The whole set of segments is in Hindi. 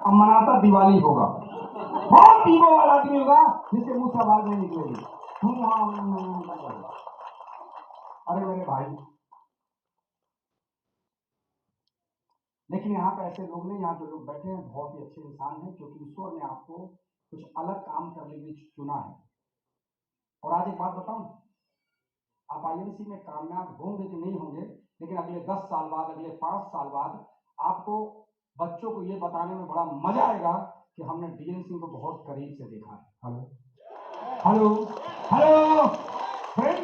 अब मनाता दिवाली होगा। बहुत पीबो वाला आदमी होगा जिसके मुंह से आवाज नहीं निकलेगी। अरे मेरे भाई, लेकिन यहाँ पे ऐसे लोग नहीं, यहाँ जो लोग बैठे हैं बहुत ही अच्छे इंसान हैं, क्योंकि ईश्वर ने आपको कुछ अलग काम करने के लिए चुना है। और आज एक बात बताऊं, आप आईएमसी में कामयाब होंगे कि नहीं होंगे, लेकिन अगले 10 साल बाद, अगले 5 साल बाद आपको बच्चों को ये बताने में बड़ा मजा आएगा कि हमने डीएन सिंह को बहुत करीब से देखा है। हेलो हेलो हेलो फ्रेंड,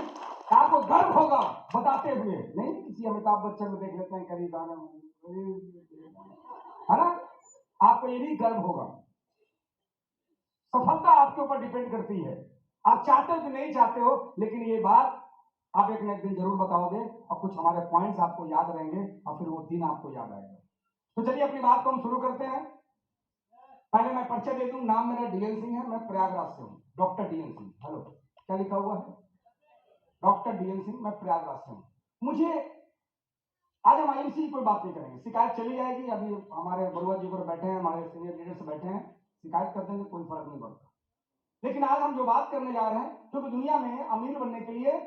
आपको गर्व होगा बताते हुए, नहीं किसी अमिताभ बच्चन को देख लेते हैं करीब आने में, है ना? आपको ये भी गर्व होगा। सफलता आपके ऊपर डिपेंड करती है, आप चाहते हो कि नहीं चाहते हो, लेकिन ये बात आप एक न एक दिन जरूर बताओगे और कुछ हमारे पॉइंट्स आपको याद रहेंगे और फिर वो दिन आपको याद आएगा। तो चलिए अपनी बात को हम शुरू करते हैं। पहले मैं परिचय दे दूं, नाम मेरा डीएन सिंह है, मैं प्रयागराज से हूं, डॉक्टर डीएन सिंह। हेलो, क्या लिखा हुआ है? डॉक्टर डीएन सिंह, मैं प्रयागराज से हूं। मुझे आज हम आईएमसी की कोई बात नहीं करेंगे, शिकायत चली जाएगी। अभी हमारे बरुआ जी पर बैठे हैं, हमारे सीनियर लीडर्स बैठे हैं, शिकायत कर देंगे, कोई फर्क नहीं पड़ता। लेकिन आज हम जो बात करने जा रहे हैं, क्योंकि दुनिया में अमीर बनने के लिए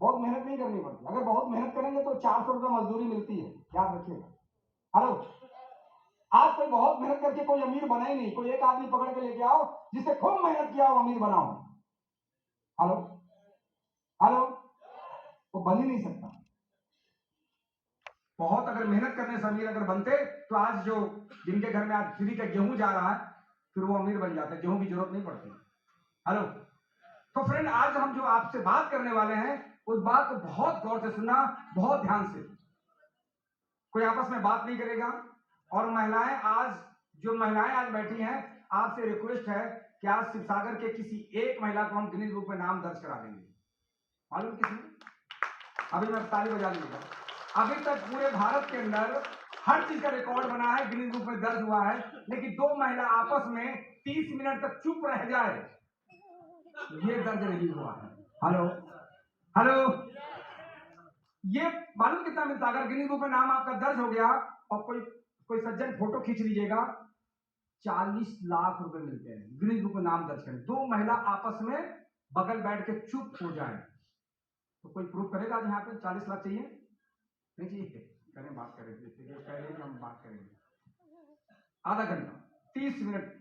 बहुत मेहनत नहीं करनी पड़ती। अगर बहुत मेहनत करेंगे तो 400 रुपये मजदूरी मिलती है, याद रखिएगा। हेलो, आज कोई बहुत मेहनत करके कोई अमीर बना ही नहीं। कोई एक आदमी पकड़ के लेके आओ जिससे खूब मेहनत किया हो, अमीर बनाओ। हेलो हेलो, वो बन ही नहीं सकता। बहुत अगर मेहनत करने से अमीर अगर बनते तो आज जो जिनके घर में आज फ्री का गेहूं जा रहा है, फिर वो अमीर बन जाते, गेहूं की जरूरत नहीं पड़ती। हेलो, तो फ्रेंड आज हम जो आपसे बात करने वाले हैं उस बात को बहुत गौर से सुनना, बहुत ध्यान से। कोई आपस में बात नहीं करेगा। और महिलाएं आज, जो महिलाएं आज बैठी हैं, आपसे रिक्वेस्ट है कि आज शिवसागर के किसी एक महिला को हम गिनीज बुक में नाम दर्ज करा देंगे। मालूम किसने? अभी मैं ताली बजा लूंगा। अभी तक पूरे भारत के अंदर हर चीज का रिकॉर्ड बना है, गिनीज बुक में दर्ज हुआ है, लेकिन दो महिला आपस में 30 मिनट तक चुप रह जाए, ये दर्ज नहीं हुआ है। हेलो हेलो, ये मालूम कितना मिलता? अगर गिनीज बुक में नाम आपका दर्ज हो गया और कोई सज्जन फोटो खींच लीजिएगा, 40 लाख रुपए मिलते हैं। गिनीज बुक में नाम दर्ज करें, दो महिला आपस में बगल बैठ के चुप हो जाए, तो कोई प्रूफ करेगा? आज यहाँ पे 40 लाख चाहिए? नहीं चाहिए? करें, बात करें, हम बात करेंगे आधा घंटा 30 मिनट,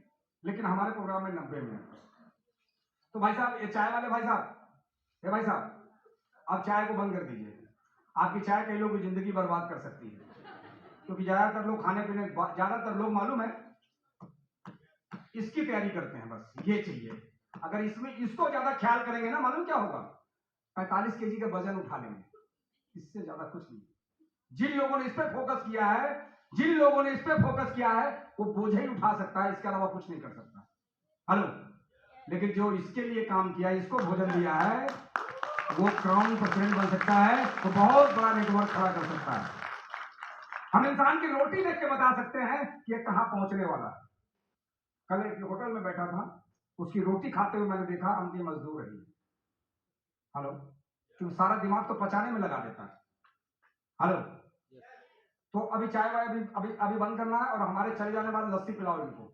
लेकिन हमारे प्रोग्राम में 90 मिनट। तो भाई साहब, ये चाय वाले भाई साहब, ये भाई साहब, आप चाय को बंद कर दीजिए। आपकी चाय कई लोगों की जिंदगी बर्बाद कर सकती है, क्योंकि ज्यादातर लोग खाने पीने, ज्यादातर लोग मालूम है इसकी तैयारी करते हैं, बस ये चाहिए। अगर इसमें इसको ज्यादा ख्याल करेंगे ना, मालूम क्या होगा? 45 केजी का वजन उठा लेंगे, इससे ज्यादा कुछ नहीं। जिन लोगों ने इस पर फोकस किया है, जिन लोगों ने इस पर फोकस किया है, वो बोझ ही उठा सकता है, इसके अलावा कुछ नहीं कर सकता। हेलो, लेकिन जो इसके लिए काम किया, इसको भोजन दिया है, वो क्राउन प्रेसिडेंट बन सकता है, तो बहुत बड़ा नेटवर्क खड़ा कर सकता है। हम इंसान की रोटी देख के बता सकते हैं कि ये कहां पहुंचने वाला है। कल एक होटल में बैठा था, उसकी रोटी खाते हुए मैंने देखा अंतिम मजदूर रही। हेलो, क्योंकि सारा दिमाग तो पचाने में लगा देता है। हेलो, तो अभी चाय वाय अभी अभी अभी बंद करना है और हमारे चले जाने बाद लस्सी पिलाओ इनको,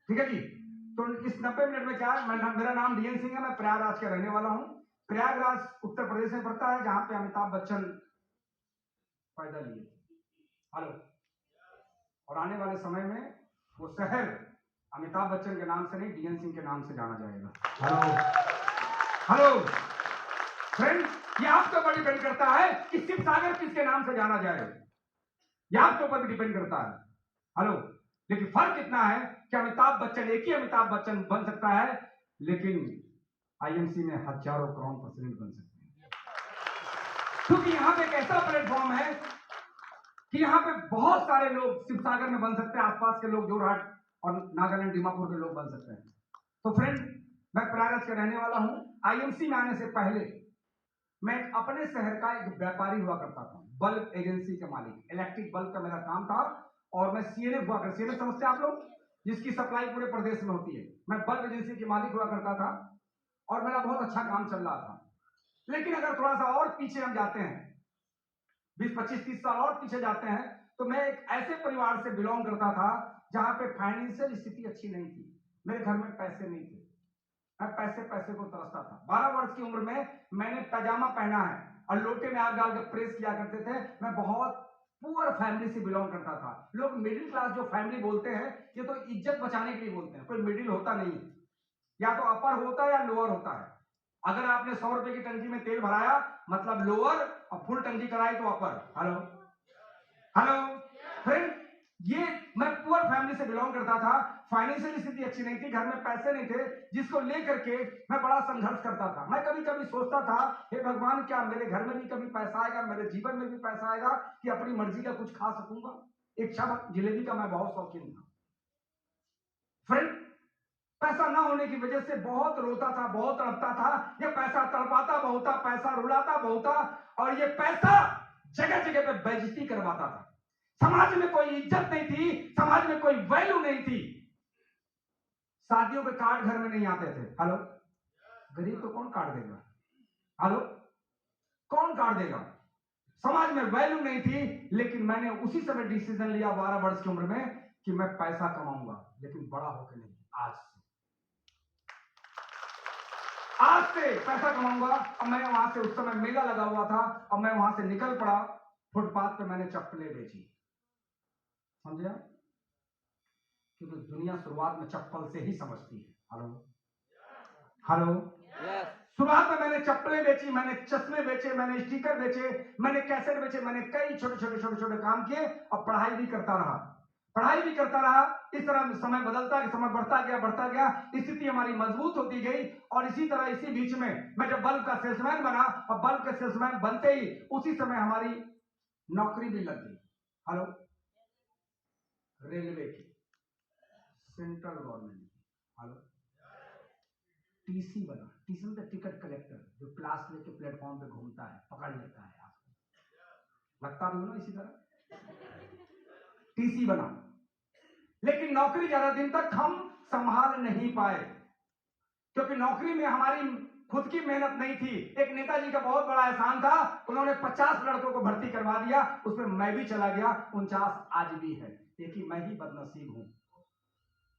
ठीक है जी? तो इस 90 मिनट में क्या है, मेरा नाम डीएन सिंह है, मैं प्रयागराज का रहने वाला हूं। प्रयागराज उत्तर प्रदेश में पड़ता है, जहां पे अमिताभ बच्चन पैदा लिए। हेलो, और आने वाले समय में वो शहर अमिताभ बच्चन के नाम से नहीं, डीएन सिंह के नाम से जाना जाएगा। हेलो हेलो फ्रेंड, ये आपके ऊपर डिपेंड करता है कि शिवसागर किसके नाम से जाना जाए, ये आपके ऊपर भी डिपेंड करता है। हेलो, लेकिन फर्क इतना है कि अमिताभ बच्चन, एक ही अमिताभ बच्चन बन सकता है, लेकिन आईएमसी में हजारों क्राउन प्रेसिडेंट बन सकते हैं, क्योंकि यहां पे एक ऐसा प्लेटफॉर्म है कि यहाँ पे बहुत सारे लोग शिवसागर में बन सकते हैं, आसपास के लोग जोरहाट और नागालैंड, दीमापुर के लोग बन सकते हैं। तो फ्रेंड, मैं प्रयागराज का रहने वाला हूं। आईएमसी में आने से पहले मैं अपने शहर का एक व्यापारी हुआ करता था, बल्ब एजेंसी के मालिक, इलेक्ट्रिक बल्ब का मेरा काम था। और मैं सीएनए हुआ करता, सीएनए समझते आप लोग, जिसकी सप्लाई पूरे प्रदेश में होती है। मैं बल्ब एजेंसी के मालिक हुआ करता था और मेरा बहुत अच्छा काम चल रहा था। लेकिन अगर थोड़ा सा और पीछे हम जाते हैं, 20, 25, 30 साल और पीछे जाते हैं, तो मैं एक ऐसे परिवार से बिलोंग करता था जहां पे फाइनेंशियल स्थिति अच्छी नहीं थी, मेरे घर में पैसे नहीं थे, मैं पैसे पैसे को तरसता था। 12 वर्ष की उम्र में मैंने पैजामा पहना है और लोटे में आग डाल के प्रेस किया करते थे। मैं बहुत पुअर फैमिली से बिलोंग करता था। लोग मिडिल क्लास जो फैमिली बोलते हैं, ये तो इज्जत बचाने के लिए बोलते हैं, कोई मिडिल होता नहीं है, या तो अपर होता है या लोअर होता है। अगर आपने 100 रुपए की टंकी में तेल भराया मतलब लोअर, और फुल टंकी कराई तो अपर। हेलो हेलो फ्रेंड, ये मैं पुअर फैमिली से बिलोंग करता था, फाइनेंशियल स्थिति अच्छी नहीं थी, घर में पैसे नहीं थे, जिसको लेकर के मैं बड़ा संघर्ष करता था। मैं कभी कभी सोचता था, हे भगवान, क्या मेरे घर में भी कभी पैसा आएगा, मेरे जीवन में भी पैसा आएगा कि अपनी मर्जी का कुछ खा सकूंगा। एक शब्द जलेबी का मैं बहुत शौकीन था फ्रेंड। पैसा ना होने की वजह से बहुत रोता था, बहुत तड़पता था। ये पैसा तड़पाता बहुत था, पैसा रुलाता बहुत था, और ये पैसा जगह जगह पे बेइज्जती करवाता था। समाज में कोई इज्जत नहीं थी, समाज में कोई वैल्यू नहीं थी। शादियों के कार्ड घर में नहीं आते थे। हेलो, गरीब को कौन कार्ड देगा? हेलो, कौन कार्ड देगा? समाज में वैल्यू नहीं थी, लेकिन मैंने उसी समय डिसीजन लिया 12 वर्ष की उम्र में कि मैं पैसा कमाऊंगा, लेकिन बड़ा होकर नहीं, आज से पैसा कमाऊंगा। अब मैं वहां से, उस समय मेला लगा हुआ था, और मैं वहां से निकल पड़ा। फुटपाथ पे मैंने चप्पलें बेची, समझे आप? क्योंकि दुनिया शुरुआत में चप्पल से ही समझती है। हेलो हेलो, शुरुआत में मैंने चप्पलें बेची, मैंने चश्मे बेचे, मैंने स्टिकर बेचे, मैंने कैसेट बेचे, मैंने कई छोटे छोटे काम किए, और पढ़ाई भी करता रहा, पढ़ाई भी करता रहा। इस तरह समय बदलता, समय बढ़ता गया, स्थिति हमारी मजबूत होती गई। और इसी तरह इसी बीच में मैं जब बल्ब का सेल्समैन बना, और बल्ब का सेल्समैन बनते ही उसी समय हमारी नौकरी भी लग गई। हेलो, रेलवे की, सेंट्रल गवर्नमेंट की। हेलो, टीसी बना, टीसी मतलब टिकट कलेक्टर, जो प्लास लेके प्लेटफॉर्म पे घूमता है, पकड़ लेता है आपको, लगता भी हो ना इसी तरह, टीसी बना। लेकिन नौकरी ज्यादा दिन तक हम संभाल नहीं पाए, क्योंकि नौकरी में हमारी खुद की मेहनत नहीं थी। एक नेताजी का बहुत बड़ा एहसान था, उन्होंने 50 लड़कों को भर्ती करवा दिया, उसमें मैं भी चला गया। 49 आज भी है, लेकिन मैं ही बदनसीब हूं।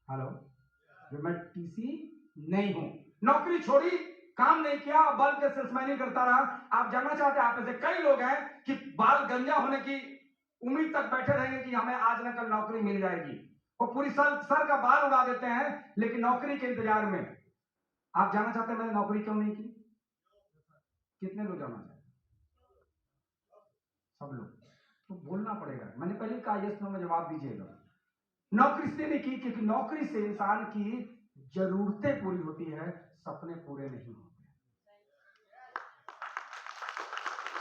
हेलो, मैं टीसी नहीं हूं। नौकरी छोड़ी, काम नहीं किया, बल्ब के सेल्समैन करता रहा। आप जानना चाहते हैं, आप ऐसे कई लोग हैं कि बाल गंजा होने की उम्मीद तक बैठे रहेंगे कि हमें आज न कल नौकरी मिल जाएगी, वो पूरी सर का बाल उड़ा देते हैं, लेकिन नौकरी के इंतजार में। आप जानना चाहते हैं मैंने नौकरी क्यों नहीं की? कितने लोग जानना चाहते? सब लोग। तो बोलना पड़ेगा, मैंने पहले कहा यस नो में जवाब दीजिएगा। नौकरी इसलिए नहीं की क्योंकि नौकरी से इंसान की जरूरतें पूरी होती है, सपने पूरे नहीं होते।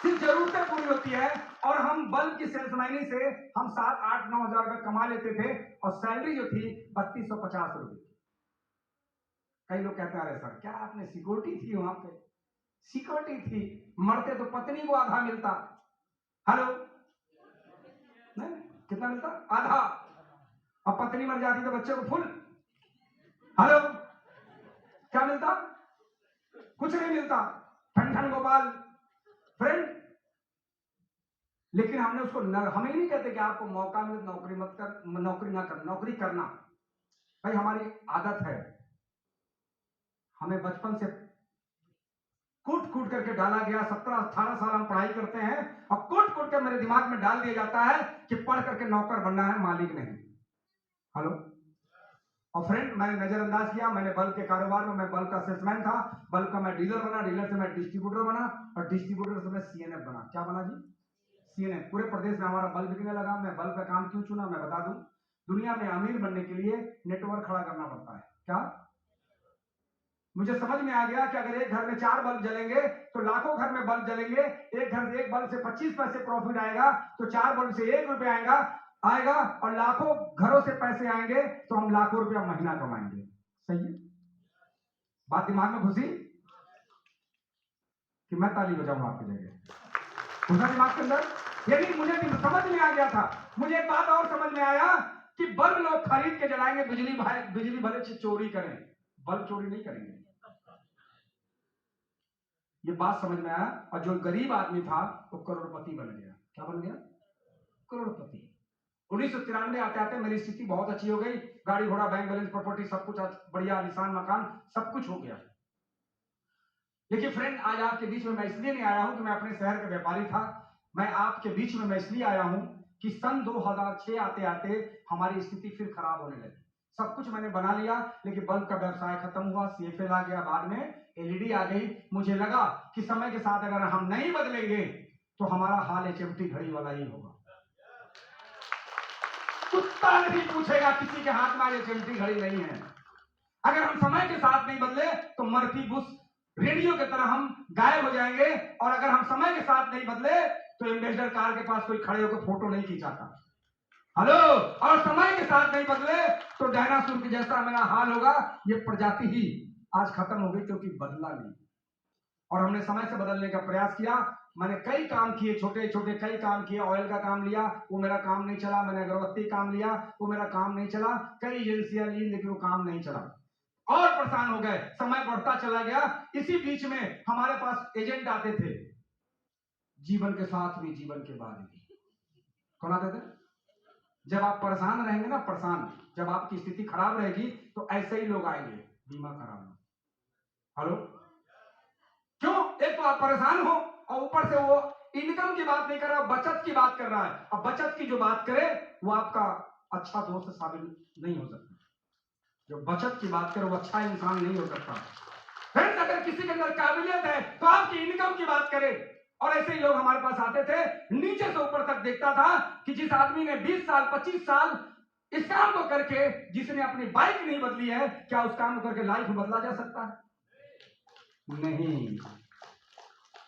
सिर्फ जरूरतें पूरी होती है। और हम बल्ब की सेल्समैनी से हम 7, 8, 9 हजार रुपए कमा लेते थे, और सैलरी जो थी 3250 रुपए। कई लोग कहते हैं, अरे सर क्या आपने सिक्योरिटी थी वहां पे? सिक्योरिटी थी, मरते तो पत्नी को आधा मिलता। हेलो, नहीं कितना मिलता? आधा। अब पत्नी मर जाती तो बच्चे को फुल। हेलो, क्या मिलता? कुछ नहीं मिलता, ठन ठन गोपाल फ्रेंड। लेकिन हमने उसको हमें नहीं कहते कि आपको मौका मिले नौकरी मत कर, नौकरी ना कर, नौकरी करना भाई हमारी आदत है। हमें बचपन से कूट कूट करके डाला गया। 17-18 साल हम पढ़ाई करते हैं, और कूट कूट कर मेरे दिमाग में डाल दिया जाता है कि पढ़ करके नौकर बनना है, मालिक नहीं। हेलो, और फ्रेंड मैंने नजरअंदाज किया। मैंने बल्ब के कारोबार में, मैं बल्ब का सेल्समैन था, बल्ब का मैं डीलर बना, डीलर से मैं डिस्ट्रीब्यूटर बना, और डिस्ट्रीब्यूटर से मैं सीएनएफ बना। क्या बना जी? सीएनएफ। पूरे प्रदेश में हमारा बल्ब बिकने लगा। मैं बल्ब का काम क्यों चुना मैं बता दूं। दुनिया में अमीर बनने के लिए नेटवर्क खड़ा करना पड़ता है। क्या? मुझे समझ में आ गया कि अगर एक घर में 4 बल्ब जलेंगे तो लाखों घर में बल्ब जलेंगे। एक घर से एक बल्ब से 25 पैसे प्रॉफिट आएगा, तो 4 बल्ब से 1 रुपया आएगा, और लाखों घरों से पैसे आएंगे, तो हम लाखों रुपया महीना कमाएंगे। सही है? बात दिमाग में घुसी कि मैं ताली बजाऊंगा आपकी जगह? घुसा दिमाग के अंदर? यदि मुझे समझ में आ गया था। मुझे एक बात और समझ में आया कि बल्ब लोग खरीद के जलाएंगे, बिजली भले चोरी करें, बल्ब चोरी नहीं करेंगे। ये बात समझ में आया, और जो गरीब आदमी था वो करोड़पति बन गया। क्या बन गया? करोड़पति। 1993 आते आते मेरी स्थिति बहुत अच्छी हो गई, गाड़ी घोड़ा बैंक बैलेंस प्रॉपर्टी सब कुछ बढ़िया, आलीशान मकान सब कुछ हो गया। लेकिन फ्रेंड आज आपके बीच में मैं इसलिए नहीं आया हूं कि मैं अपने शहर का व्यापारी था, मैं आपके बीच में मैं इसलिए आया हूं कि सन 2006 आते आते हमारी स्थिति फिर खराब होने लगी। सब कुछ मैंने बना लिया लेकिन बल्ब का व्यवसाय खत्म हुआ, सीएफएल आ गया, बाद में एलईडी आ गई। मुझे लगा कि समय के साथ अगर हम नहीं बदलेंगे तो हमारा हाल एचएमटी घड़ी वाला ही होगा। कुत्ता नहीं पूछेगा किसी के हाथ में एचएमटी घड़ी नहीं है। अगर हम समय के साथ नहीं बदले तो मर्फी बुश रेडियो की तरह हम गायब हो जाएंगे, और अगर हम समय के साथ नहीं बदले तो एम्बेसडर कार के पास कोई खड़े होकर फोटो नहीं खींचाता। हेलो, और समय के साथ नहीं बदले तो डायनासोर के जैसा मेरा हाल होगा। ये प्रजाति ही आज खत्म हो गई क्योंकि बदला नहीं, और हमने समय से बदलने का प्रयास किया। मैंने कई काम किए, छोटे छोटे कई काम किए। ऑयल का काम लिया, वो मेरा काम नहीं चला। मैंने अगरबत्ती काम लिया, वो मेरा काम नहीं चला। कई एजेंसियां ली लेकिन वो काम नहीं चला, और परेशान हो गए। समय बढ़ता चला गया। इसी बीच में हमारे पास एजेंट आते थे, जीवन के साथ भी जीवन के बाद भी। कौन आते थे? जब आप परेशान रहेंगे ना, परेशान, जब आपकी स्थिति खराब रहेगी तो ऐसे ही लोग आएंगे, बीमा करा लो। हेलो, क्यों? एक तो आप परेशान हो और ऊपर से वो इनकम की बात नहीं कर रहा, बचत की बात कर रहा है। अब बचत की जो बात करे वो आपका अच्छा दोस्त साबित नहीं हो सकता। जो बचत की बात करे वो अच्छा इंसान नहीं हो सकता। फ्रेंड्स, अगर किसी के अंदर काबिलियत है तो आपकी इनकम की बात करे। और ऐसे ही लोग हमारे पास आते थे, नीचे से ऊपर तक देखता था कि जिस आदमी ने 20 साल 25 साल इस काम को करके, जिसने अपनी बाइक नहीं बदली है, क्या उस काम को करके लाइफ बदला जा सकता है? नहीं।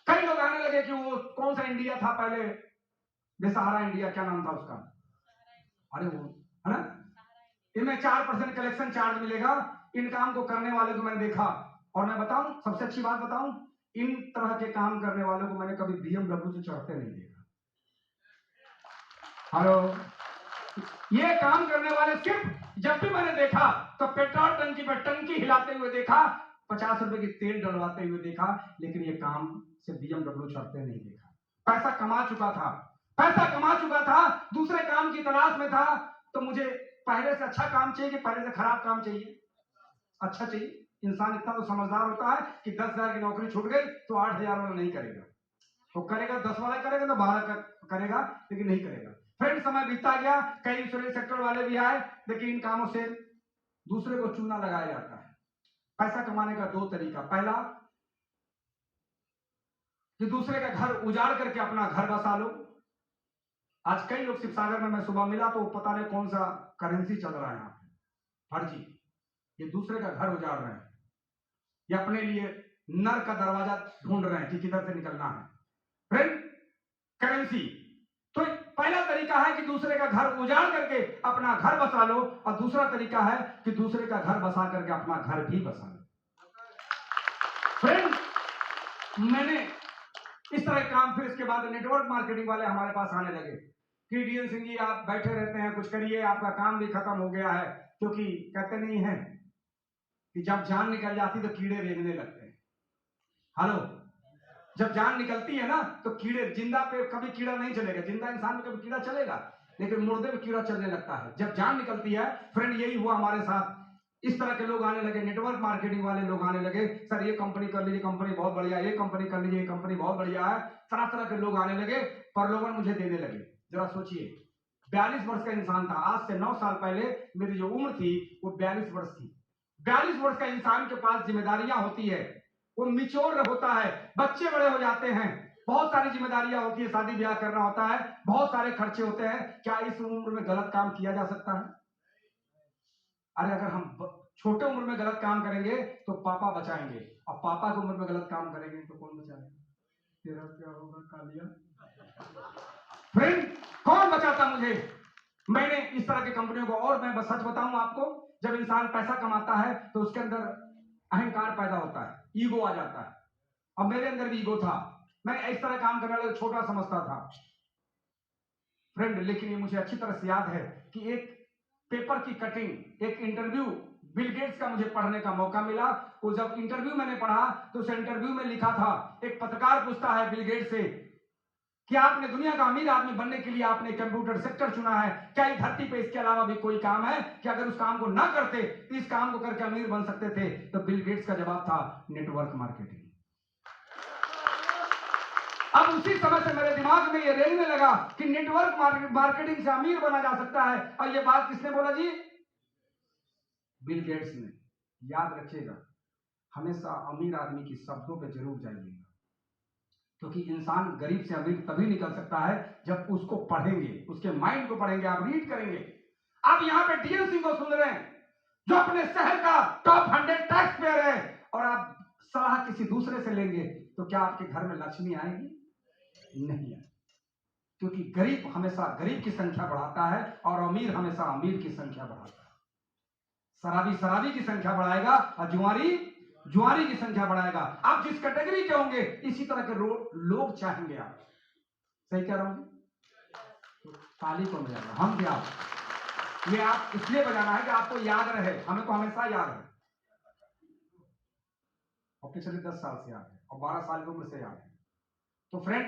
कई लोग आने लगे कि वो कौन सा इंडिया था पहले, बेसहारा इंडिया, क्या नाम था उसका? अरे वो है ना, इनमें 4% कलेक्शन चार्ज मिलेगा। इन काम को करने वाले को मैंने देखा, और मैं बताऊं सबसे अच्छी बात बताऊं, इन तरह के काम करने वालों को मैंने कभी BMW से चढ़ते नहीं देखा। हेलो, ये काम करने वाले सिर्फ जब भी मैंने देखा तो पेट्रोल टंकी पर टंकी हिलाते हुए देखा, 50 रुपए की तेल डलवाते हुए देखा, लेकिन ये काम से BMW चढ़ते नहीं देखा। पैसा कमा चुका था, पैसा कमा चुका था, दूसरे काम की तलाश में था। तो मुझे पहले से अच्छा काम चाहिए कि पहले से खराब काम चाहिए? अच्छा चाहिए। इंसान इतना तो समझदार होता है कि 10,000 की नौकरी छूट गई तो 8,000 वाला नहीं करेगा, तो करेगा 10 वाला करेगा तो 12 करेगा, लेकिन नहीं करेगा। फ्रेंड, समय बीतता गया, कई इंश्योरेंस सेक्टर वाले भी आए, लेकिन इन कामों से दूसरे को चूना लगाया जाता है। पैसा कमाने का दो तरीका, पहला कि दूसरे का घर उजाड़ करके अपना घर बसा लो। आज कई लोग शिवसागर में, मैं सुबह मिला तो पता नहीं कौन सा करेंसी चल रहा है यहाँ पे, फर्जी। ये दूसरे का घर उजाड़ रहे हैं, ये अपने लिए नर का दरवाजा ढूंढ रहे हैं कि किधर से निकलना है। फ्रेंड, करेंसी तो पहला तरीका है कि दूसरे का घर उजाड़ करके अपना घर बसा लो, और दूसरा तरीका है कि दूसरे का घर बसा करके अपना घर भी बसा लो। फ्रेंड, मैंने इस तरह काम, फिर इसके बाद नेटवर्क मार्केटिंग वाले हमारे पास आने लगे कि डीएन सिंह जी आप बैठे रहते हैं, कुछ करिए, आपका काम भी खत्म हो गया है। क्योंकि कहते नहीं है कि जब जान निकल जाती तो कीड़े रेंगने लगते हैं। हेलो, जब जान निकलती है ना तो कीड़े, जिंदा पे कभी कीड़ा नहीं चलेगा, जिंदा इंसान पे कभी कीड़ा चलेगा, लेकिन मुर्दे पे कीड़ा चलने लगता है जब जान निकलती है। फ्रेंड, यही हुआ हमारे साथ। इस तरह के लोग आने लगे, नेटवर्क मार्केटिंग वाले लोग आने लगे, सर ये कंपनी कर लीजिए, कंपनी बहुत बढ़िया, ये कंपनी कर लीजिए, ये कंपनी बहुत बढ़िया है। तरह तरह के लोग आने लगे, प्रलोभन मुझे देने लगे। जरा सोचिए, 42 वर्ष का इंसान था, आज से 9 साल पहले मेरी जो उम्र थी वो 42 वर्ष थी। 42 वर्ष का इंसान के पास जिम्मेदारियां होती है, वो मिच्योर होता है, बच्चे बड़े हो जाते हैं, बहुत सारी जिम्मेदारियां होती है, शादी ब्याह करना होता है, बहुत सारे खर्चे होते हैं। क्या इस उम्र में गलत काम किया जा सकता है? अरे अगर हम छोटे उम्र में गलत काम करेंगे तो पापा बचाएंगे, और पापा की उम्र में गलत काम करेंगे तो कौन बचाएगा? तेरा क्या होगा कालिया? फ्रेंड, कौन बचाता मुझे? मैंने इस तरह की कंपनियों को, और मैं बस सच बताऊं आपको, जब इंसान पैसा कमाता है तो उसके अंदर अहंकार पैदा होता है, ईगो आ जाता है, और मेरे अंदर भी ईगो था। मैं इस तरह काम करने वाला छोटा समझता था फ्रेंड, लेकिन ये मुझे अच्छी तरह से याद है कि एक पेपर की कटिंग, एक इंटरव्यू बिल गेट्स का मुझे पढ़ने का मौका मिला। वो जब इंटरव्यू मैंने पढ़ा तो उस इंटरव्यू में लिखा था, एक पत्रकार पूछता है बिल गेट्स से कि आपने दुनिया का अमीर आदमी बनने के लिए आपने कंप्यूटर सेक्टर चुना है? क्या इस धरती पे इसके अलावा भी कोई काम है कि अगर उस काम को ना करते तो इस काम को करके अमीर बन सकते थे? तो बिल गेट्स का जवाब था नेटवर्क मार्केटिंग। अब उसी समय से मेरे दिमाग में ये रेंगने लगा कि नेटवर्क मार्केटिंग से अमीर बना जा सकता है। और ये बात किसने बोला जी? बिल गेट्स ने। याद रखिएगा, हमेशा अमीर आदमी की शब्दों पे जरूर जाइएगा, क्योंकि इंसान गरीब से अमीर तभी निकल सकता है जब उसको पढ़ेंगे, उसके माइंड को पढ़ेंगे, आप रीड करेंगे। आप यहाँ पे डीएन सिंह को सुन रहे हैं जो अपने शहर का टॉप 100 टैक्स पेयर है, और आप सलाह किसी दूसरे से लेंगे तो क्या आपके घर में लक्ष्मी आएगी? नहीं आएगी, क्योंकि गरीब हमेशा गरीब की संख्या बढ़ाता है और अमीर हमेशा अमीर की संख्या बढ़ाता है। शराबी शराबी की संख्या बढ़ाएगा और जुआरी जुआरी की संख्या बढ़ाएगा। आप जिस कैटेगरी के होंगे इसी तरह के लोग चाहेंगे आप। सही कह रहा हूं? ताली को बजाएगा, हम क्या? ये आप इसलिए बजाना है कि आपको याद रहे, हमें तो हमेशा याद है। और पिछले 10 साल से याद है और 12 साल की उम्र से याद है। तो फ्रेंड,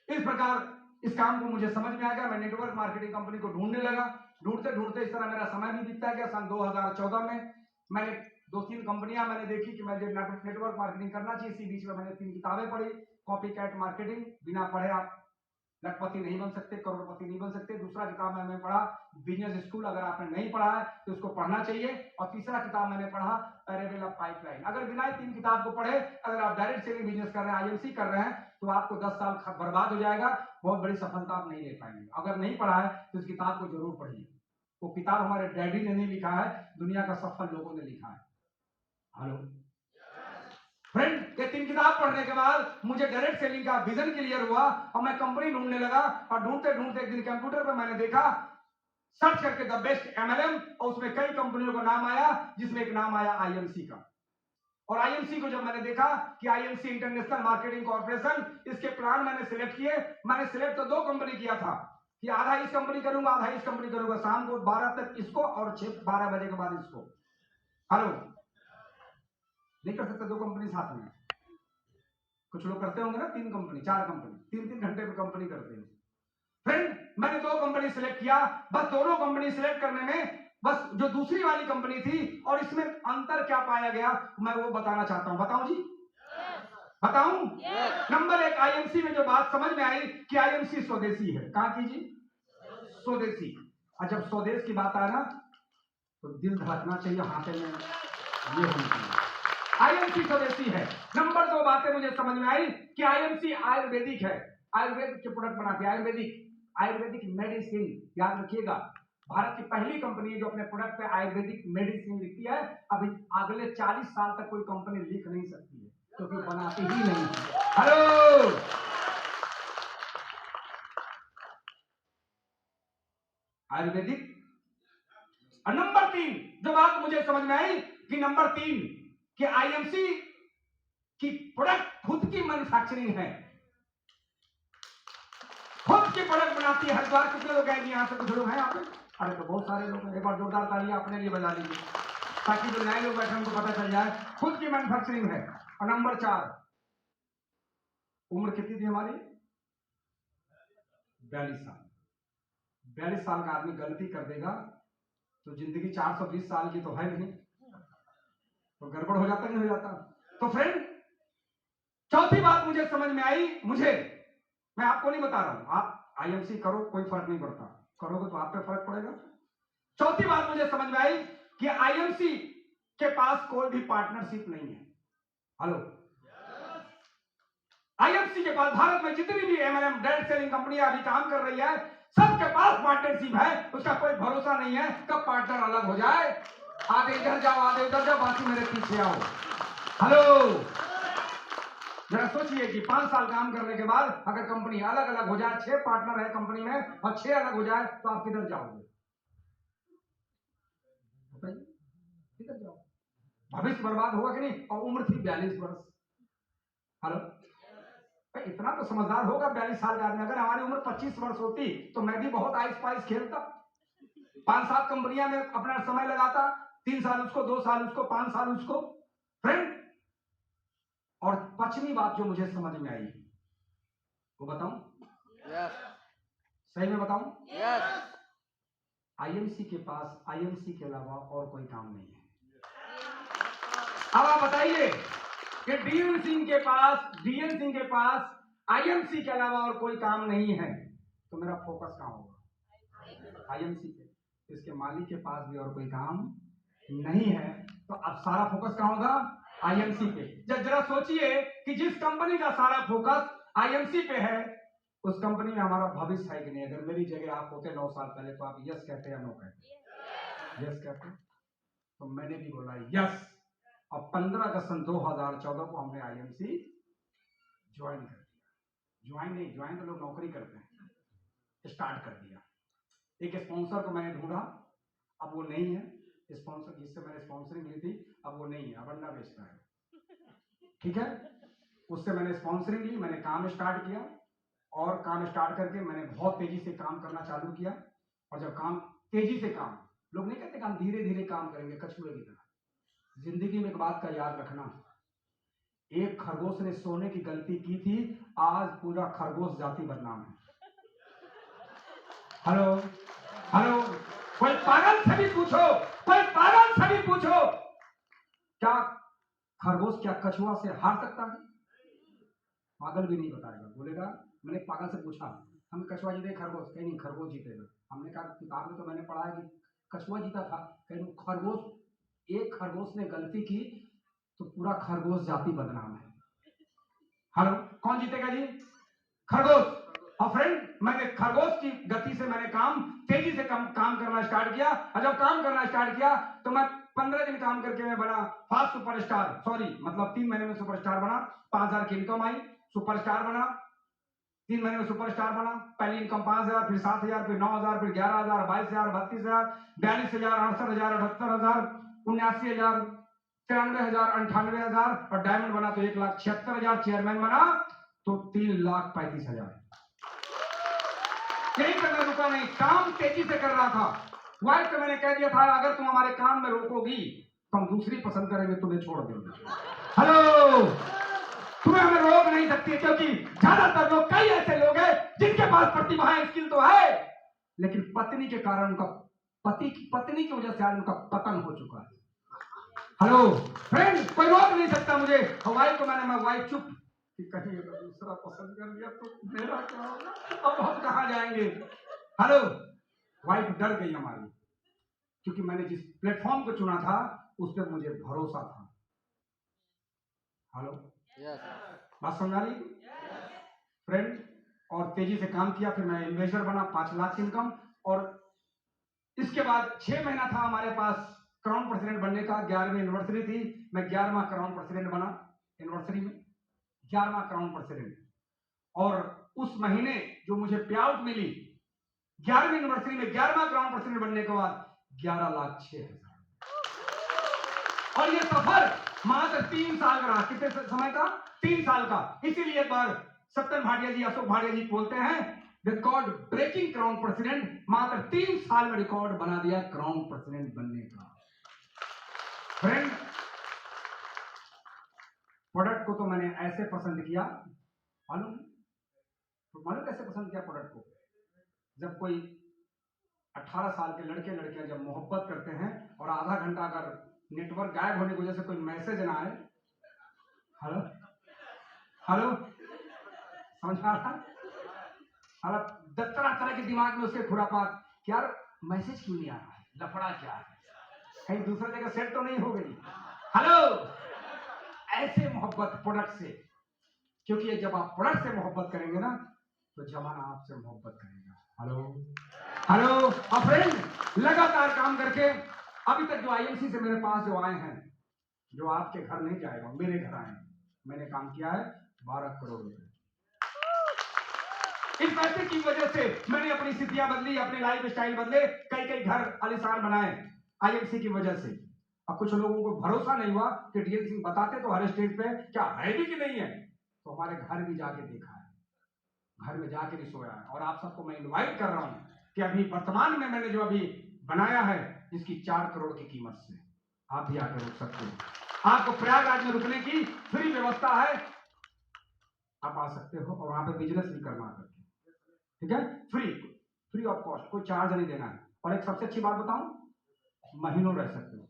इस प्रकार इस काम को मुझे समझ में आ गया। मैं नेटवर्क मार्केटिंग कंपनी को ढूंढने लगा। ढूंढते ढूंढते इस तरह मेरा समय भी बीतता गया। सन 2014 में मैंने 2-3 कंपनियां मैंने देखी कि मुझे नेटवर्क मार्केटिंग करना चाहिए। इसी बीच में मैंने 3 किताबें पढ़ी। कॉपी कैट मार्केटिंग, बिना पढ़े आप लखपति नहीं बन सकते, करोड़पति नहीं बन सकते। दूसरा किताब मैंने पढ़ा बिजनेस स्कूल, अगर आपने नहीं पढ़ा है तो उसको पढ़ना चाहिए। और तीसरा किताब मैंने पढ़ा पैरेबल ऑफ पाइपलाइन। अगर बिना 3 किताब को पढ़े अगर आप डायरेक्ट सेलिंग बिजनेस कर रहे हैं, आईएमसी कर रहे हैं, तो आपको 10 साल बर्बाद हो जाएगा, बहुत बड़ी सफलता आप नहीं ले पाएंगे। अगर नहीं पढ़ा है तो इस किताब को जरूर पढ़िए। वो किताब हमारे डैडी ने नहीं लिखा है, दुनिया का सफल लोगों ने लिखा है। हेलो फ्रेंड, ये 3 किताब पढ़ने के बाद मुझे डायरेक्ट सेलिंग का विजन क्लियर हुआ और मैं कंपनी ढूंढने लगा। और ढूंढते ढूंढते एक दिन कंप्यूटर पर मैंने देखा, सर्च करके द बेस्ट एमएलएम, और उसमें कई कंपनियों का नाम आया, जिसमें एक नाम आया आईएमसी का। और आईएमसी को जब मैंने देखा कि आईएमसी इंटरनेशनल मार्केटिंग कॉर्पोरेशन, इसके प्लान मैंने सिलेक्ट किए। मैंने सिलेक्ट तो 2 कंपनी किया था कि आधा इस कंपनी करूंगा, आधा इस कंपनी करूंगा। शाम को 12 तक इसको और 12 बजे के बाद इसको। हेलो, नहीं कर सकते 2 कंपनी साथ में? कुछ लोग करते होंगे ना, 3 कंपनी 4 कंपनी, 3-3 घंटे में कंपनी करते हैं। फ्रेंड, मैंने 2 कंपनी सिलेक्ट किया। बस दोनों कंपनी सिलेक्ट करने में बस जो दूसरी वाली कंपनी थी और इसमें अंतर क्या पाया गया, मैं वो बताना चाहता हूं। बताऊं जी? बताऊं? नंबर 1, आईएमसी में जो बात समझ में आई कि आईएमसी स्वदेशी है। कहां की जी? स्वदेशी। और जब स्वदेश की बात आए ना तो दिल धड़कना चाहिए, हाथे में ये होना चाहिए। आईएमसी स्वदेशी है। नंबर 2 बातें मुझे समझ में आई कि आईएमसी आयुर्वेदिक है। आयुर्वेद के प्रोडक्ट बनाती है, आयुर्वेदिक मेडिसिन। याद रखिएगा, भारत की पहली कंपनी है जो अपने प्रोडक्ट पे आयुर्वेदिक मेडिसिन लिखती है। अभी अगले 40 साल तक कोई कंपनी लिख नहीं सकती है, क्योंकि बनाती ही नहीं है। हेलो, आयुर्वेदिक। और नंबर 3 जो बात मुझे समझ में आई कि नंबर 3 कि आईएमसी की प्रोडक्ट खुद की मैन्युफैक्चरिंग है, खुद की प्रोडक्ट बनाती है। हरिद्वार कितने लोग हैं यहाँ से? कुछ लोग हैं यहाँ पे? अरे तो बहुत सारे लोग हैं। एक बार जोरदार तालियां अपने लिए बजा लीजिए ताकि जो नए लोग बैठे उनको पता चल जाए खुद की मैन्युफैक्चरिंग है। और नंबर 4, उम्र कितनी थी हमारी? 42 साल। 42 साल का आदमी गलती कर देगा तो जिंदगी 420 साल की तो है नहीं, तो गड़बड़ हो जाता नहीं हो जाता? तो फ्रेंड, चौथी बात मुझे समझ में आई, मैं आपको नहीं बता रहा हूं, आप आईएमसी करो, कोई फर्क नहीं पड़ता, करोगे तो आप पे फर्क पड़ेगा। चौथी बात मुझे समझ में आई कि आईएमसी के पास कोई भी पार्टनरशिप नहीं है। हेलो, आईएमसी के पास भारत में जितनी भी एमएलएम डायरेक्ट सेलिंग कंपनियां अभी काम कर रही है, सबके पास पार्टनरशिप है। उसका कोई भरोसा नहीं है कब पार्टनर अलग हो जाए। आधे इधर जाओ, आधे उधर जाओ, बाकी मेरे पीछे आओ। हेलो, जरा सोचिए कि 5 साल काम करने के बाद अगर कंपनी अलग अलग हो जाए, 6 पार्टनर है कंपनी में और 6 अलग हो जाए, तो आप किधर जाओगे? किधर जाओ? भविष्य बर्बाद होगा कि नहीं? और उम्र थी 42 वर्ष। हेलो, इतना तो समझदार होगा 42 साल का आदमी। अगर हमारी उम्र 25 वर्ष होती तो मैं भी बहुत आइस पाइस खेलता, 5-7 कंपनियां में अपना समय लगाता, 3 साल उसको, 2 साल उसको, 5 साल उसको। फ्रेंड, और 5वीं बात जो मुझे समझ में आई वो बताऊं? सही में बताऊं? यस। आईएमसी के पास आईएमसी के अलावा और कोई काम नहीं है। अब आप बताइए कि डीएन सिंह के पास आईएमसी के अलावा और कोई काम नहीं है, तो मेरा फोकस कहां होगा? आईएमसी पे। इसके मालिक के पास भी और कोई काम नहीं है, तो अब सारा फोकस कहां होगा? आईएमसी पे। जरा सोचिए कि जिस कंपनी का सारा फोकस आईएमसी पे है, उस कंपनी में हमारा भविष्य है कि नहीं? अगर मेरी जगह आप होते 9 साल पहले, तो आप यस कहते या नो कहते? यस कहते। तो मैंने भी बोला यस, और 15 अगस्त 2014 को हमने आईएमसी ज्वाइन कर दिया। ज्वाइन तो लोग नौकरी करते हैं, स्टार्ट कर दिया। एक स्पॉन्सर को मैंने ढूंढा, अब वो नहीं है स्पॉन्सर, जिससे मैंने स्पॉन्सरिंग ली थी, अब वो नहीं है, अब अंडा बेचता है। ठीक है, उससे मैंने स्पॉन्सरिंग ली, मैंने काम स्टार्ट किया, और काम स्टार्ट करके मैंने बहुत तेजी से काम करना चालू किया। और जब काम तेजी से काम, लोग नहीं कहते काम धीरे धीरे काम करेंगे कछुए की तरह। जिंदगी में एक बात का याद रखना, एक खरगोश ने सोने की गलती की थी, आज पूरा खरगोश जाति बदनाम है। हेलो हेलो, कोई पागल से भी पूछो, क्या खरगोश क्या कछुआ से हार सकता है? पागल भी नहीं बताएगा, बोलेगा। मैंने पागल से पूछा, हम कछुआ जीते खरगोश? कहीं नहीं, खरगोश जीतेगा। हमने कहा किताब में तो मैंने पढ़ा है कि कछुआ जीता था। कहीं खरगोश, एक खरगोश ने गलती की तो पूरा खरगोश जाति बदनाम है। हेलो, कौन जीतेगा जी? खरगोश। और फ्रेंड, मैंने खरगोश की गति से मैंने तेजी से काम करना स्टार्ट किया, और जब काम करना स्टार्ट किया तो मैं 15 दिन काम करके मैं बना फास्ट सुपरस्टार, मतलब 3 महीने में सुपरस्टार बना। 5000 की इनकम आई, सुपरस्टार बना, 3 महीने में सुपरस्टार बना। पहली इनकम 5000, फिर 7000, फिर 9000, फिर 11000, 22000, 32000, 42000, 68000, 78000, 79000, 93000, 98000, और डायमंड बना तो 1,76,000। चेयरमैन बना तो 3,35,000। यही तक मैं रुका नहीं, काम तेजी से कर रहा था। वाइफ को मैंने कह दिया था, अगर तुम हमारे काम में रोकोगी तो हम दूसरी पसंद करेंगे, तुम्हें छोड़ देंगे। हेलो, तुम्हें हमें रोक नहीं सकती, क्योंकि ज्यादातर लोग, कई ऐसे लोग हैं जिनके पास प्रतिभा है, स्किल तो है, लेकिन पत्नी के कारण उनका पत्नी की वजह से आज उनका पतन हो चुका है। हेलो फ्रेंड, कोई रोक नहीं सकता मुझे। वाइफ को मैं वाइफ चुप, कि कहीं अगर दूसरा पसंद कर लिया तो मेरा क्या होगा, अब हम कहां जाएंगे। हेलो, वाइफ डर गई हमारी, क्योंकि मैंने जिस प्लेटफॉर्म को चुना था उस पर मुझे भरोसा था। हेलो, बात समझ आ रही? फ्रेंड, और तेजी से काम किया, फिर मैं इन्वेस्टर बना, 5 लाख की इनकम। और इसके बाद 6 महीना था हमारे पास क्राउन प्रेसिडेंट बनने का। 11वीं एनिवर्सरी थी, मैं 11वां क्राउन प्रेसिडेंट बना एनिवर्सरी में, 11वां क्राउन प्रेसिडेंट। और उस महीने जो मुझे पे आउट मिली 11वीं एनिवर्सरी में, 11वां क्राउन प्रेसिडेंट बनने के बाद 11,06,000। और ये सफर मात्र 3 साल का रहा। कितने समय का? 3 साल का। इसीलिए एक बार सत्यन भाटिया जी, अशोक भाटिया जी बोलते हैं, रिकॉर्ड ब्रेकिंग क्राउन प्रेसिडेंट। मात्र 3 साल में रिकॉर्ड बना दिया क्राउन प्रेसिडेंट बनने का। फ्रेंड, प्रोडक्ट को तो मैंने ऐसे पसंद किया, मालूम कैसे पसंद किया प्रोडक्ट को? जब कोई 18 साल के लड़के लड़कियां जब मोहब्बत करते हैं, और आधा घंटा अगर नेटवर्क गायब होने की वजह से कोई मैसेज ना आए, हेलो हेलो, समझ आ रहा? तरह के दिमाग में उसके खुरापात, क्या मैसेज क्यों नहीं आ रहा है, लफड़ा क्या है, कहीं दूसरा जगह सेट तो नहीं हो गई। हेलो, ऐसे मोहब्बत प्रोडक्ट से, क्योंकि जब आप प्रोडक्ट से मोहब्बत करेंगे ना, तो जमाना आपसे मोहब्बत करेगा। हेलो, और फ्रेंड, लगातार काम करके अभी तक जो आईएमसी से मेरे पास जो आए हैं, जो आपके घर नहीं जाएगा, मेरे घर आए, मैंने काम किया है 12 करोड़ रुपए। इस पैसे की वजह से मैंने अपनी स्थितियां बदली, अपनी लाइफ स्टाइल बदले, कई घर आलीशान बनाए आईएमसी की वजह से। अब कुछ लोगों को भरोसा नहीं हुआ कि डीएन सिंह बताते तो हर स्टेज पे क्या है भी कि नहीं है, तो हमारे घर भी जाके देखा है, घर में जाके भी सोया है। और आप सबको मैं इनवाइट कर रहा हूं कि अभी वर्तमान में मैंने जो अभी बनाया है, इसकी 4 करोड़ की कीमत से आप भी आके रुक सकते हो। आपको प्रयागराज में रुकने की फ्री व्यवस्था है, आप आ सकते हो, और वहां पे बिजनेस भी करना करके। ठीक है, फ्री ऑफ कॉस्ट, कोई चार्ज नहीं देना है। और एक सबसे अच्छी बात बताऊं, महीनों रह सकते हो।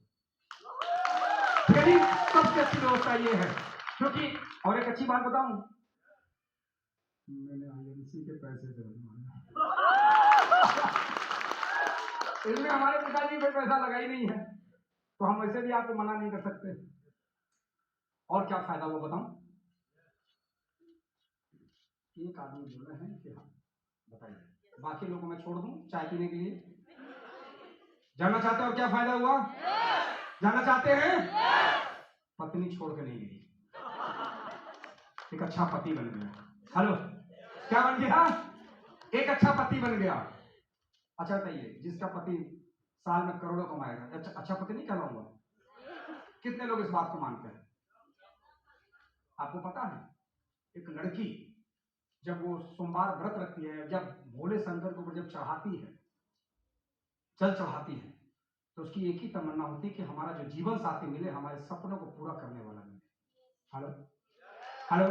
ट्रेनिंग सबसे अच्छी व्यवस्था ये है, क्योंकि और एक अच्छी बात बताऊं, मैंने आईएमसी के पैसे दे इसमें हमारे पिताजी पे पैसा लगा ही नहीं है, तो हम वैसे भी आपको मना नहीं कर सकते। और क्या फायदा वो बताऊं? एक आदमी बोल रहे हैं कि हाँ बताइए, बाकी लोगों को मैं छोड़ दूं चाय पीने के लिए। जानना चाहते हो क्या फायदा हुआ? जानना चाहते हैं? पत्नी छोड़ के नहीं गई, एक अच्छा पति बन गया। हेलो, क्या बन गया? एक अच्छा पति बन गया। अच्छा बताइए, जिसका पति साल में करोड़ों कमाएगा, अच्छा पति नहीं कहलाऊंगा? कितने लोग इस बात को मानते हैं? आपको पता है, एक लड़की जब वो सोमवार व्रत रखती है, जब भोले शंकर को जब चढ़ाती है, जल चढ़ाती है, तो उसकी एक ही तमन्ना होती है कि हमारा जो जीवन साथी मिले, हमारे सपनों को पूरा करने वाला मिले। हेलो हेलो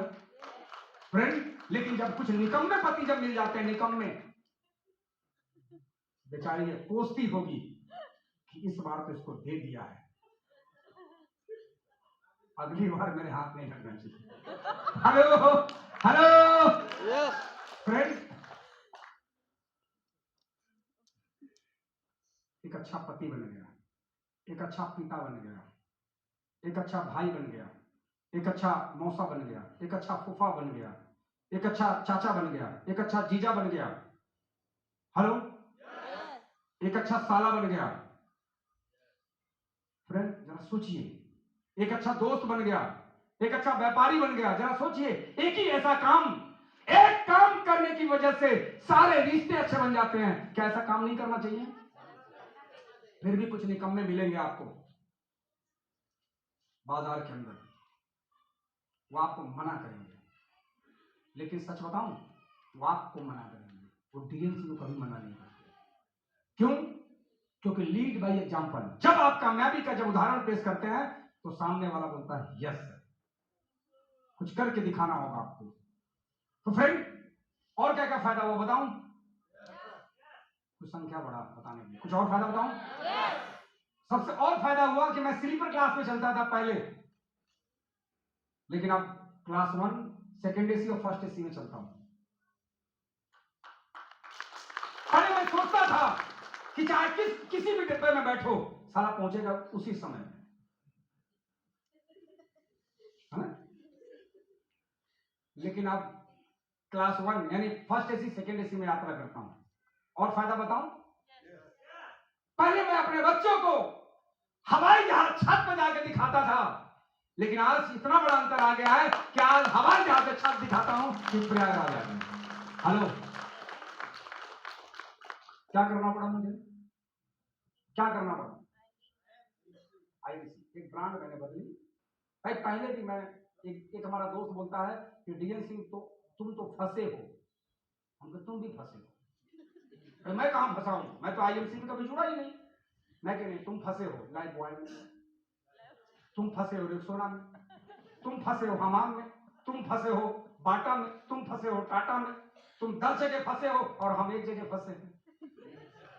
फ्रेंड, लेकिन जब कुछ निकम्मे पति जब मिल जाते हैं, निकम्मे, बेचारी ये कोसती होगी कि इस बार तो इसको दे दिया है, अगली बार मेरे हाथ नहीं लगना चाहिए। हेलो हेलो फ्रेंड, एक अच्छा पति बन गया, एक अच्छा पिता बन गया, एक अच्छा भाई बन गया, एक अच्छा मौसा बन गया, एक अच्छा फूफा बन गया, एक अच्छा चाचा बन गया, एक अच्छा जीजा बन गया। हेलो, एक अच्छा साला बन गया। फ्रेंड जरा सोचिए, एक अच्छा दोस्त बन गया, एक अच्छा व्यापारी बन गया। जरा सोचिए, एक ही ऐसा काम, एक काम करने की वजह से सारे रिश्ते अच्छे बन जाते हैं। क्या ऐसा काम नहीं करना चाहिए? फिर भी कुछ निकम्मे मिलेंगे आपको बाजार के अंदर, वो आपको मना करेंगे, लेकिन सच बताऊं, वो आपको मना करेंगे, वो डीएनसी को कभी मना नहीं करते। क्यों? क्योंकि लीड बाय एग्जांपल। जब आप कामयाबी का जब उदाहरण पेश करते हैं, तो सामने वाला बोलता है यस सर, कुछ करके दिखाना होगा आपको। तो फ्रेंड, और क्या क्या फायदा हुआ बताऊं? कुछ संख्या बढ़ा बताने के, कुछ और फायदा बताऊं? सबसे और फायदा हुआ कि मैं स्लीपर क्लास में चलता था पहले, लेकिन अब क्लास 1 सेकेंड एसी और फर्स्ट एसी में चलता हूं। पहले मैं सोचता था कि चाहे किसी भी डिब्बे में बैठो, साला पहुंचेगा उसी समय, है ना? लेकिन अब क्लास 1 यानी फर्स्ट एसी सेकेंड एसी में यात्रा करता हूं। और फायदा बताऊं, पहले मैं अपने बच्चों को हवाई जहाज छत पर जाकर दिखाता था, लेकिन आज इतना बड़ा अंतर आ गया है कि आज हवाई जहाज से छत दिखाता हूं कि प्रयागराज आ गया। हेलो, क्या करना पड़ा मुझे? क्या करना पड़ा? आईबीसी एक ब्रांड मैंने बदली भाई। पहले भी मैं एक हमारा दोस्त बोलता है कि डीएन सिंह तो तुम तो फंसे हो। हम तो तुम भी फंसे हो। मैं कहां फंसा हूं? मैं तो आईएमसी में कभी जुड़ा ही नहीं। मैं कह नहीं, तुम फंसे हो लाइफ बॉय में, तुम फंसे हो रिक्शोना में, तुम फंसे हो हमाम में, तुम फंसे हो बाटा में, तुम फंसे हो टाटा में, तुम 10 जगह फंसे हो और हम एक जगह फंसे हैं।